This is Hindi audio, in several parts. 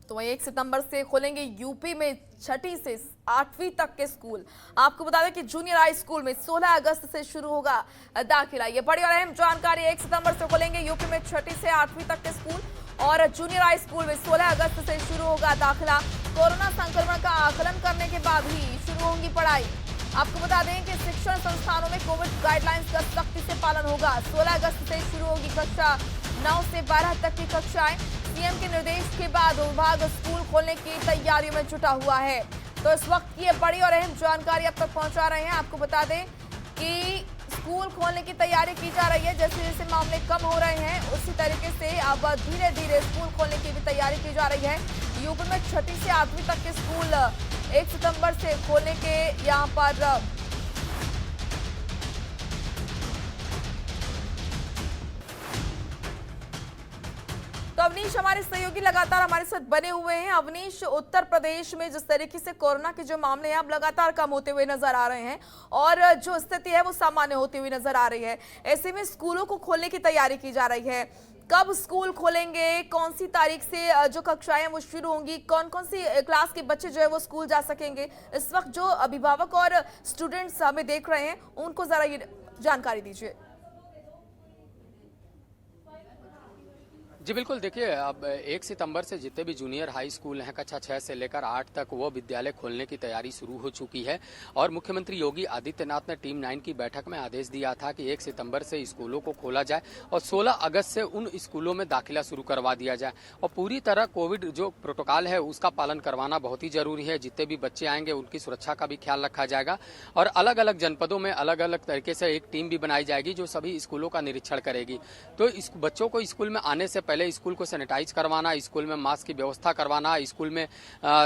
तो वहीं 1 सितंबर से खुलेंगे यूपी में 6ठी से 8वीं तक के स्कूल। आपको बता दें कि जूनियर हाई स्कूल में 16 अगस्त से शुरू होगा दाखिला। ये बड़ी और अहम जानकारी। 1 सितंबर से खुलेंगे यूपी में 6ठी से 8वीं तक के स्कूल और जूनियर हाई स्कूल में 16 अगस्त से शुरू होगा दाखिला। कोरोना संक्रमण का आकलन करने के बाद ही शुरू होगी पढ़ाई। आपको बता दें कि शिक्षण संस्थानों में कोविड गाइडलाइंस का सख्ती से पालन होगा। 16 अगस्त से शुरू होगी कक्षा 9 से 12 तक की कक्षाएं। सीएम के निर्देश के बाद विभाग स्कूल खोलने की तैयारियों में जुटा हुआ है। तो इस वक्त की ये बड़ी और अहम जानकारी अब तक पहुंचा रहे हैं। आपको बता दें कि स्कूल खोलने की तैयारी की जा रही है। जैसे जैसे मामले कम हो रहे हैं उसी तरीके से अब धीरे धीरे स्कूल खोलने की भी तैयारी की जा रही है। यूपी में 6ठी से 8वीं तक के स्कूल 1 सितंबर से खोलने के यहाँ पर तो अवनीश हमारे सहयोगी लगातार हमारे साथ बने हुए हैं। अवनीश, उत्तर प्रदेश में जिस तरीके से कोरोना के जो मामले हैं अब लगातार कम होते हुए नजर आ रहे हैं और जो स्थिति है वो सामान्य होती हुई नजर आ रही है। ऐसे में स्कूलों को खोलने की तैयारी की जा रही है। कब स्कूल खोलेंगे, कौन सी तारीख से जो कक्षाएं हैं वो शुरू होंगी, कौन कौन सी क्लास के बच्चे जो है वो स्कूल जा सकेंगे, इस वक्त जो अभिभावक और स्टूडेंट्स हमें देख रहे हैं उनको जरा ये जानकारी दीजिए। जी बिल्कुल, देखिए अब 1 सितंबर से जितने भी जूनियर हाई स्कूल हैं कक्षा 6 से लेकर 8 तक वो विद्यालय खोलने की तैयारी शुरू हो चुकी है और मुख्यमंत्री योगी आदित्यनाथ ने टीम 9 की बैठक में आदेश दिया था कि 1 सितंबर से स्कूलों को खोला जाए और 16 अगस्त से उन स्कूलों में दाखिला शुरू करवा दिया जाए और पूरी तरह कोविड जो प्रोटोकॉल है उसका पालन करवाना बहुत ही जरूरी है। जितने भी बच्चे आएंगे उनकी सुरक्षा का भी ख्याल रखा जाएगा और अलग अलग जनपदों में अलग अलग तरीके से एक टीम भी बनाई जाएगी जो सभी स्कूलों का निरीक्षण करेगी। तो इस बच्चों को स्कूल में आने से पहले स्कूल को सैनिटाइज करवाना, स्कूल में मास्क की व्यवस्था करवाना, स्कूल में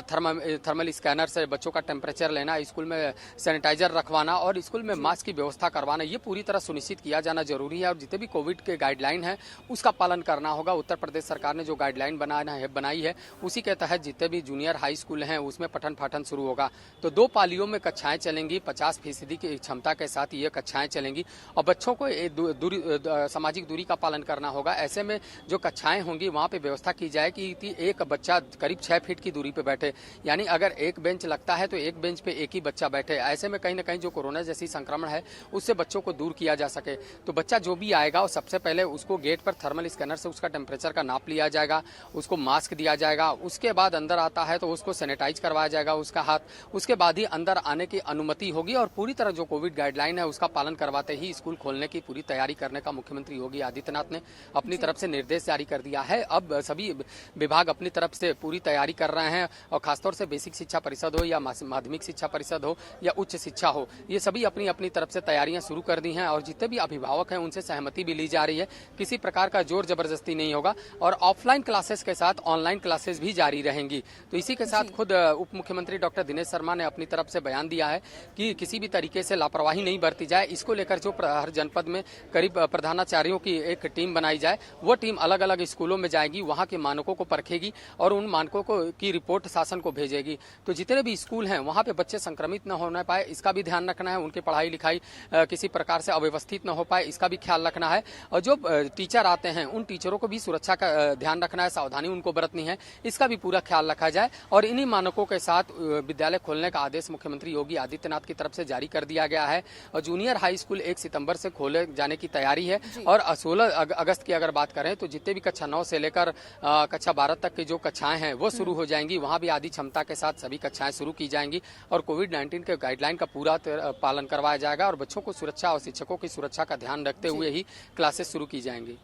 थर्मल स्कैनर से बच्चों का टेम्परेचर लेना, स्कूल में सैनिटाइजर रखवाना और स्कूल में मास्क की व्यवस्था करवाना, ये पूरी तरह सुनिश्चित किया जाना जरूरी है। और जितने भी कोविड के गाइडलाइन है उसका पालन करना होगा। उत्तर प्रदेश सरकार ने जो गाइडलाइन बनाई है उसी के तहत जितने भी जूनियर हाई स्कूल हैं उसमें पठन पाठन शुरू होगा। तो 2 पालियों में कक्षाएं चलेंगी, 50% की क्षमता के साथ ये कक्षाएं चलेंगी और बच्चों को सामाजिक दूरी का पालन करना होगा। ऐसे में जो कक्षाएं होंगी वहां पे व्यवस्था की जाए कि एक बच्चा करीब 6 फीट की दूरी पे बैठे, यानी अगर एक बेंच लगता है तो एक बेंच पे एक ही बच्चा बैठे। ऐसे में कहीं ना कहीं जो कोरोना जैसी संक्रमण है उससे बच्चों को दूर किया जा सके। तो बच्चा जो भी आएगा और सबसे पहले उसको गेट पर थर्मल स्कैनर से उसका टेम्परेचर का नाप लिया जाएगा, उसको मास्क दिया जाएगा, उसके बाद अंदर आता है तो उसको सैनिटाइज करवाया जाएगा उसका हाथ, उसके बाद ही अंदर आने की अनुमति होगी और पूरी तरह जो कोविड गाइडलाइन है उसका पालन करवाते ही स्कूल खोलने की पूरी तैयारी करने का मुख्यमंत्री योगी आदित्यनाथ ने अपनी तरफ से निर्देश जारी कर दिया है। अब सभी विभाग अपनी तरफ से पूरी तैयारी कर रहे हैं और खासतौर से बेसिक शिक्षा परिषद हो या माध्यमिक शिक्षा परिषद हो या उच्च शिक्षा हो, ये सभी अपनी अपनी तरफ से तैयारियां शुरू कर दी हैं और जितने भी अभिभावक हैं उनसे सहमति भी ली जा रही है। किसी प्रकार का जोर जबरदस्ती नहीं होगा और ऑफलाइन क्लासेस के साथ ऑनलाइन क्लासेस भी जारी रहेंगी। तो इसी के साथ खुद उप मुख्यमंत्री डॉक्टर दिनेश शर्मा ने अपनी तरफ से बयान दिया है कि किसी भी तरीके से लापरवाही नहीं बरती जाए। इसको लेकर जो हर जनपद में करीब प्रधानाचार्यों की एक टीम बनाई जाए, वो टीम अलग अलग स्कूलों में जाएगी, वहां के मानकों को परखेगी और उन मानकों की रिपोर्ट शासन को भेजेगी। तो जितने भी स्कूल हैं वहां पे बच्चे संक्रमित न होने पाए इसका भी ध्यान रखना है, उनकी पढ़ाई लिखाई किसी प्रकार से अव्यवस्थित न हो पाए इसका भी ख्याल रखना है और जो टीचर आते हैं उन टीचरों को भी सुरक्षा का ध्यान रखना है, सावधानी उनको बरतनी है, इसका भी पूरा ख्याल रखा जाए और इन्हीं मानकों के साथ विद्यालय खोलने का आदेश मुख्यमंत्री योगी आदित्यनाथ की तरफ से जारी कर दिया गया है और जूनियर हाई स्कूल 1 सितंबर से खोले जाने की तैयारी है। और 16 अगस्त की अगर बात करें तो जितने भी कक्षा 9 से लेकर कक्षा 12 तक की जो कक्षाएं हैं वो शुरू हो जाएंगी, वहां भी आधी क्षमता के साथ सभी कक्षाएं शुरू की जाएंगी और कोविड-19 के गाइडलाइन का पूरा पालन करवाया जाएगा और बच्चों को सुरक्षा और शिक्षकों की सुरक्षा का ध्यान रखते हुए ही क्लासेस शुरू की जाएंगी।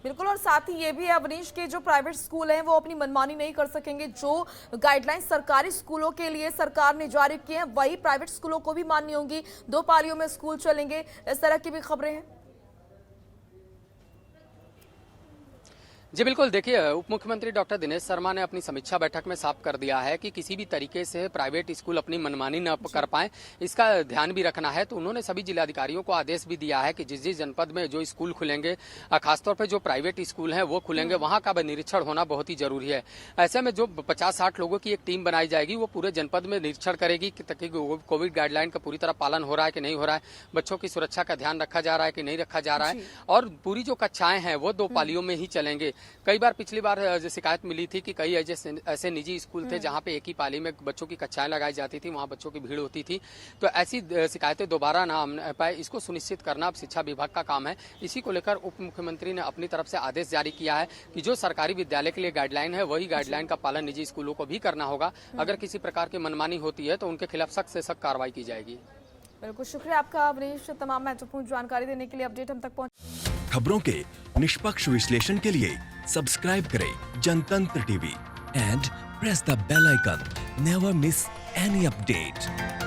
बिल्कुल, और साथ ही ये भी है अवनीश के जो प्राइवेट स्कूल हैं वो अपनी मनमानी नहीं कर सकेंगे। जो गाइडलाइंस सरकारी स्कूलों के लिए सरकार ने जारी किए हैं वही प्राइवेट स्कूलों को भी माननी होंगी। 2 पालियों में स्कूल चलेंगे, इस तरह की भी खबरें हैं। जी बिल्कुल, देखिए उप मुख्यमंत्री डॉक्टर दिनेश शर्मा ने अपनी समीक्षा बैठक में साफ कर दिया है कि किसी भी तरीके से प्राइवेट स्कूल अपनी मनमानी न कर पाए, इसका ध्यान भी रखना है। तो उन्होंने सभी जिलाधिकारियों को आदेश भी दिया है कि जिस जिस जनपद में जो स्कूल खुलेंगे, खासतौर पर जो प्राइवेट स्कूल हैं वो खुलेंगे, वहां का निरीक्षण होना बहुत ही जरूरी है। ऐसे में जो 50-60 लोगों की एक टीम बनाई जाएगी वो पूरे जनपद में निरीक्षण करेगी ताकि कोविड गाइडलाइन का पूरी तरह पालन हो रहा है कि नहीं हो रहा है, बच्चों की सुरक्षा का ध्यान रखा जा रहा है कि नहीं रखा जा रहा है और पूरी जो कक्षाएं हैं वो 2 पालियों में ही चलेंगे। कई बार पिछली बार जो शिकायत मिली थी कि कई ऐसे निजी स्कूल थे जहां पे एक ही पाली में बच्चों की कक्षाएं लगाई जाती थी, वहां बच्चों की भीड़ होती थी। तो ऐसी शिकायतें दोबारा ना आने पाए, इसको सुनिश्चित करना अब शिक्षा विभाग का काम है। इसी को लेकर उप मुख्यमंत्री ने अपनी तरफ से आदेश जारी किया है कि जो सरकारी विद्यालय के लिए गाइडलाइन है वही गाइडलाइन का पालन निजी स्कूलों को भी करना होगा। अगर किसी प्रकार की मनमानी होती है तो उनके खिलाफ सख्त से सख्त कार्रवाई की जाएगी। बिल्कुल, शुक्रिया आपका अवनीश, तमाम महत्वपूर्ण जानकारी देने के लिए। अपडेट हम तक पहुंच। खबरों के निष्पक्ष विश्लेषण के लिए सब्सक्राइब करें Jantantra TV and press the bell icon. Never miss any update.